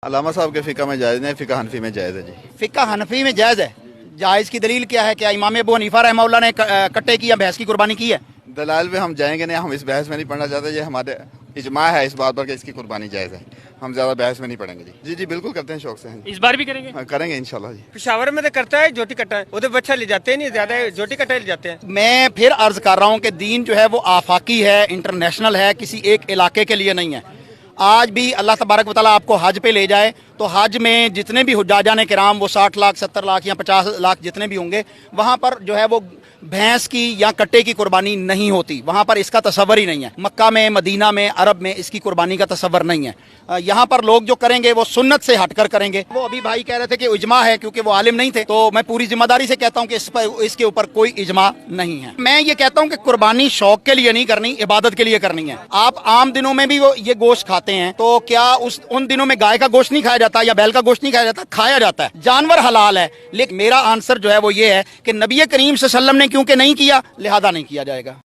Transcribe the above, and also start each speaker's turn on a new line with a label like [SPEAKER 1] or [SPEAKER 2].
[SPEAKER 1] علامہ صاحب کے فقہ میں جائز نہیں، فقہ حنفی میں جائز ہے جی۔
[SPEAKER 2] فقہ حنفی میں جائز ہے، جائز کی دلیل کیا ہے؟ کیا امام ابو حنیفہ رحمہ اللہ نے کٹے کی یا بھینس کی قربانی کی ہے؟
[SPEAKER 1] دلائل پہ ہم جائیں گے نہیں، ہم اس بحث میں نہیں پڑھنا چاہتے، یہ ہمارے اجماع ہے اس بات پر کہ اس کی قربانی جائز ہے، ہم زیادہ بحث میں نہیں پڑھیں گے جی۔ جی بالکل کرتے ہیں، شوق سے ہیں
[SPEAKER 3] اس بار بھی کریں گے؟
[SPEAKER 1] ہاں، کریں گے انشاءاللہ جی۔
[SPEAKER 4] پشاور میں تو کرتا ہے جوٹی کٹا ہے، ادھر بچہ لے جاتے ہیں، نہیں زیادہ جوٹی کٹا لے جاتے ہیں۔
[SPEAKER 2] میں پھر عرض کر رہا ہوں کہ دین جو ہے وہ آفاقی ہے، انٹرنیشنل ہے، کسی ایک علاقے کے لیے نہیں ہے۔ آج بھی اللہ تبارک و تعالیٰ آپ کو حج پہ لے جائے تو حج میں جتنے بھی حجاجان کرام وہ 60 لاکھ 70 لاکھ یا 50 لاکھ جتنے بھی ہوں گے، وہاں پر جو ہے وہ بھینس کی یا کٹے کی قربانی نہیں ہوتی، وہاں پر اس کا تصور ہی نہیں ہے۔ مکہ میں، مدینہ میں، عرب میں اس کی قربانی کا تصور نہیں ہے۔ یہاں پر لوگ جو کریں گے وہ سنت سے ہٹ کر کریں گے۔ وہ ابھی بھائی کہہ رہے تھے کہ اجماع ہے، کیونکہ وہ عالم نہیں تھے، تو میں پوری ذمہ داری سے کہتا ہوں کہ اس کے اوپر کوئی اجماع نہیں ہے۔ میں یہ کہتا ہوں کہ قربانی شوق کے لیے نہیں کرنی، عبادت کے لیے کرنی ہے۔ آپ عام دنوں میں بھی وہ یہ گوشت کھاتے ہیں، تو کیا ان دنوں میں گائے کا گوشت نہیں کھایا جاتا یا بیل کا گوشت نہیں کھایا جاتا؟ کھایا جاتا ہے، جانور حلال ہے۔ لیکن میرا آنسر جو ہے وہ یہ ہے کہ نبی کریم صلی اللہ علیہ وسلم نے کیونکہ نہیں کیا، لہذا نہیں کیا جائے گا۔